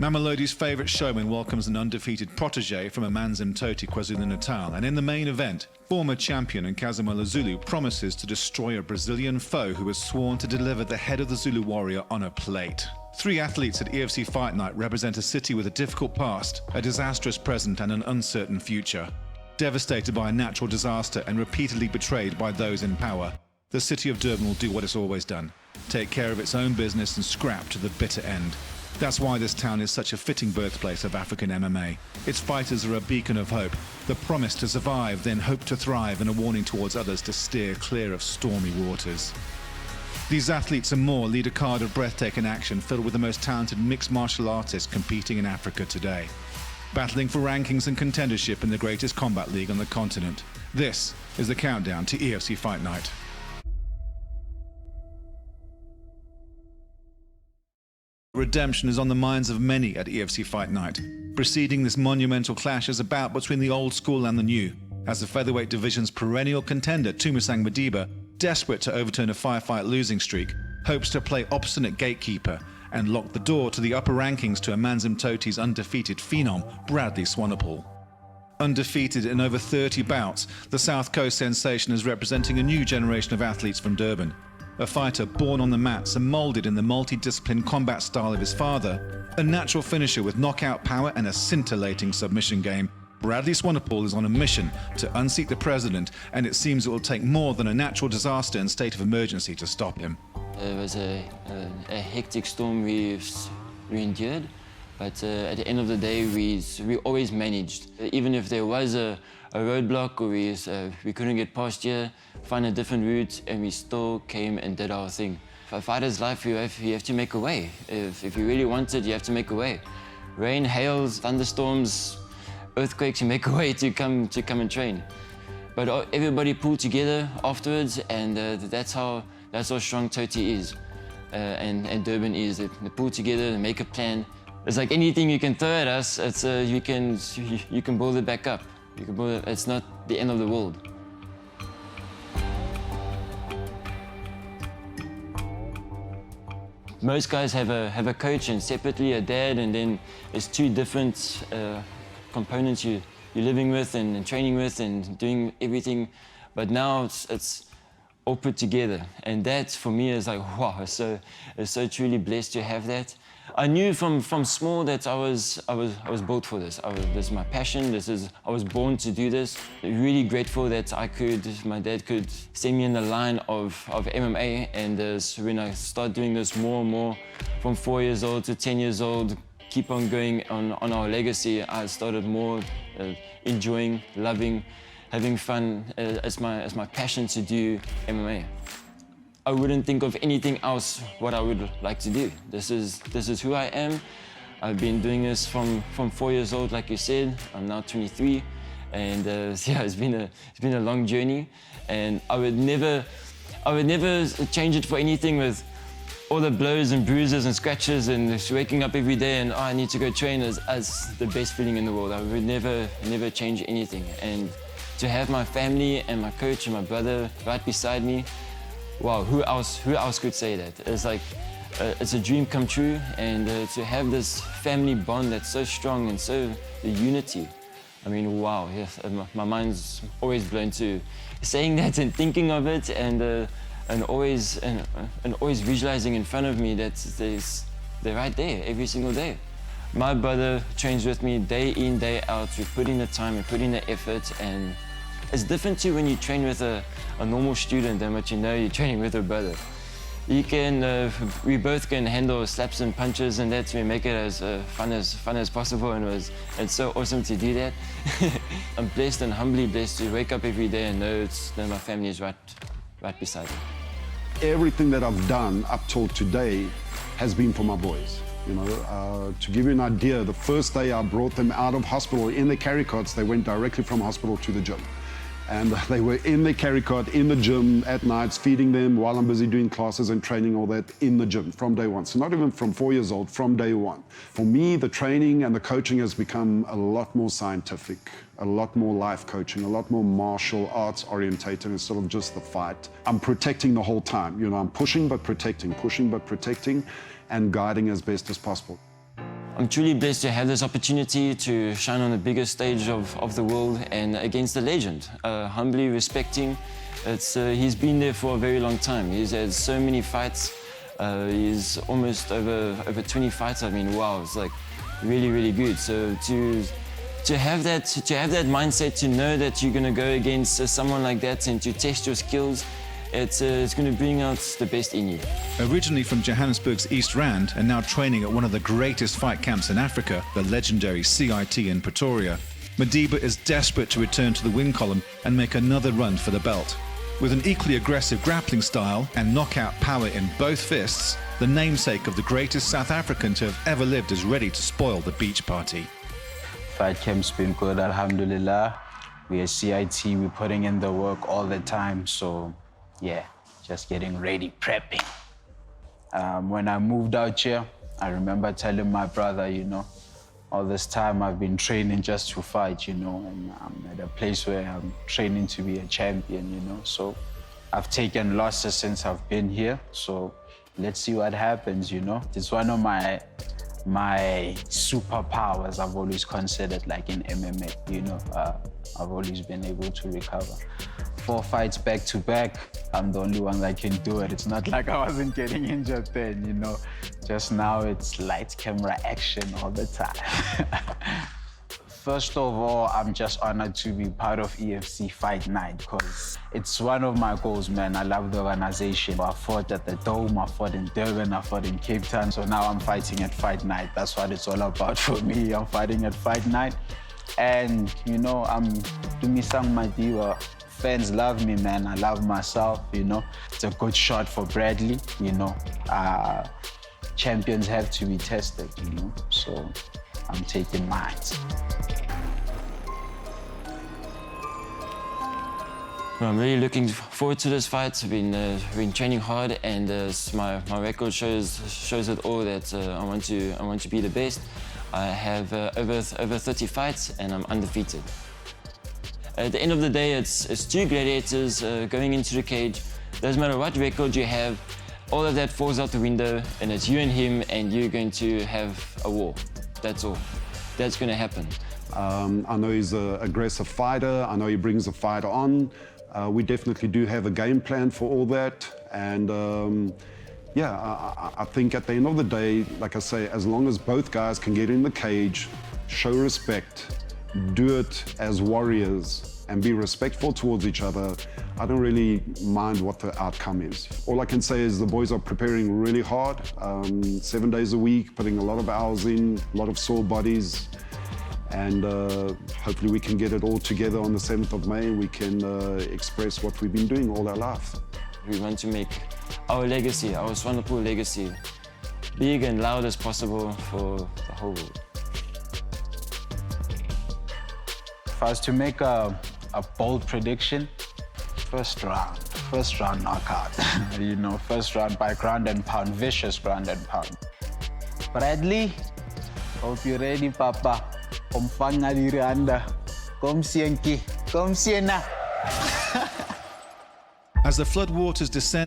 Mamelodi's favourite showman welcomes an undefeated protégé from Amanzimtoti, KwaZulu-Natal, and in the main event, former champion Nkazimela Zulu promises to destroy a Brazilian foe who has sworn to deliver the head of the Zulu warrior on a plate. Three athletes at EFC Fight Night represent a city with a difficult past, a disastrous present and an uncertain future. Devastated by a natural disaster and repeatedly betrayed by those in power, the city of Durban will do what it's always done: take care of its own business and scrap to the bitter end. That's why this town is such a fitting birthplace of African MMA. Its fighters are a beacon of hope, the promise to survive, then hope to thrive, and a warning towards others to steer clear of stormy waters. These athletes and more lead a card of breathtaking action filled with the most talented mixed martial artists competing in Africa today, battling for rankings and contendership in the greatest combat league on the continent. This is the countdown to EFC Fight Night. Redemption is on the minds of many at EFC Fight Night. Preceding this monumental clash is a bout between the old school and the new, as the featherweight division's perennial contender Tumusang Madiba, desperate to overturn a five-fight losing streak, hopes to play obstinate gatekeeper and lock the door to the upper rankings to Amanzimtoti's undefeated phenom, Bradley Swanepoel. Undefeated in over 30 bouts, the South Coast sensation is representing a new generation of athletes from Durban. A fighter born on the mats and moulded in the multi-disciplined combat style of his father, a natural finisher with knockout power and a scintillating submission game, Bradley Swanepoel is on a mission to unseat the president, and it seems it will take more than a natural disaster and state of emergency to stop him. It was a hectic storm we endured, but at the end of the day we always managed. Even if there was a roadblock or we couldn't get past here, find a different route, and we still came and did our thing. For a fighter's life, you have to make a way. If you really want it, you have to make a way. Rain, hails, thunderstorms, earthquakes, you make a way to come and train. But everybody pulled together afterwards, and that's how strong Toti is, and Durban is. They pull together and make a plan. It's like anything you can throw at us, it's you can build it back up. You can build it. It's not the end of the world. Most guys have a coach and separately a dad, and then there's two different components you're living with and training with and doing everything. But now it's all put together, and that for me is like wow. It's so truly blessed to have that. I knew from small that I was built for this. This is my passion. I was born to do this. Really grateful that my dad could send me in the line of MMA, and so when I started doing this more and more, from 4 years old to 10 years old, keep on going on our legacy, I started more enjoying, loving, having fun as my passion to do MMA. I wouldn't think of anything else what I would like to do. This is who I am. I've been doing this from 4 years old, like you said. I'm now 23, and yeah, it's been a long journey, and I would never change it for anything. With all the blows and bruises and scratches and waking up every day and I need to go train as the best feeling in the world. I would never change anything. And to have my family and my coach and my brother right beside me, wow, who else could say that? It's like, it's a dream come true, and to have this family bond that's so strong and so the unity. I mean, wow, yes, my mind's always blown to saying that and thinking of it, and always visualizing in front of me that they're right there every single day. My brother trains with me day in, day out. We put in the time, we put in the effort, and it's different too when you train with a normal student than what you know you're training with a brother. We both can handle slaps and punches, and that's we make it as fun as possible, and it's so awesome to do that. I'm blessed and humbly blessed to wake up every day and know that my family is right beside me. Everything that I've done up till today has been for my boys. You know, to give you an idea, the first day I brought them out of hospital in the carry carts, they went directly from hospital to the gym. And they were in the carry cart, in the gym at nights, feeding them while I'm busy doing classes and training, all that, in the gym from day one. So not even from 4 years old, from day one. For me, the training and the coaching has become a lot more scientific, a lot more life coaching, a lot more martial arts orientated instead of just the fight. I'm protecting the whole time. You know, I'm pushing but protecting, and guiding as best as possible. I'm truly blessed to have this opportunity to shine on the biggest stage of the world and against a legend. Humbly respecting, he's been there for a very long time. He's had so many fights. He's almost over 20 fights. I mean, wow, it's like really, really good. So to have that mindset, to know that you're going to go against someone like that and to test your skills, it's going to bring out the best in you. Originally from Johannesburg's East Rand and now training at one of the greatest fight camps in Africa, the legendary CIT in Pretoria, Madiba is desperate to return to the win column and make another run for the belt. With an equally aggressive grappling style and knockout power in both fists, the namesake of the greatest South African to have ever lived is ready to spoil the beach party. Fight camp's been good, alhamdulillah. We are CIT, we're putting in the work all the time, so yeah, just getting ready, prepping. When I moved out here, I remember telling my brother, you know, all this time I've been training just to fight, you know, and I'm at a place where I'm training to be a champion, you know. So I've taken losses since I've been here, so let's see what happens, you know. It's one of my superpowers I've always considered, like in MMA, you know. I've always been able to recover. 4 fights back to back, I'm the only one that can do it. It's not like I wasn't getting injured then, you know. Just now it's lights, camera, action all the time. First of all, I'm just honored to be part of EFC Fight Night because it's one of my goals, man. I love the organization. I fought at the Dome, I fought in Durban, I fought in Cape Town, so now I'm fighting at Fight Night. That's what it's all about for me. I'm fighting at Fight Night. And, you know, I'm Dumisang Madiba. Fans love me, man. I love myself, you know. It's a good shot for Bradley, you know. Champions have to be tested, you know. So I'm taking mine. Well, I'm really looking forward to this fight. I've been training hard, and my record shows it all that I want to be the best. I have over 30 fights, and I'm undefeated. At the end of the day, it's 2 gladiators going into the cage. Doesn't matter what record you have, all of that falls out the window, and it's you and him, and you're going to have a war. That's all. That's going to happen. I know he's an aggressive fighter. I know he brings the fight on. We definitely do have a game plan for all that. And yeah, I think at the end of the day, like I say, as long as both guys can get in the cage, show respect, do it as warriors, and be respectful towards each other, I don't really mind what the outcome is. All I can say is the boys are preparing really hard, 7 days a week, putting a lot of hours in, a lot of sore bodies, and hopefully we can get it all together on the 7th of May and we can express what we've been doing all our life. We want to make our legacy, our Swanepoel legacy, big and loud as possible for the whole world. If I was to make a bold prediction, first round knockout. You know, first round by ground and pound, vicious ground and pound. Bradley, hope you're ready, Papa. Umfanga diri Anda. Kom sienki, kom siena. As the floodwaters descend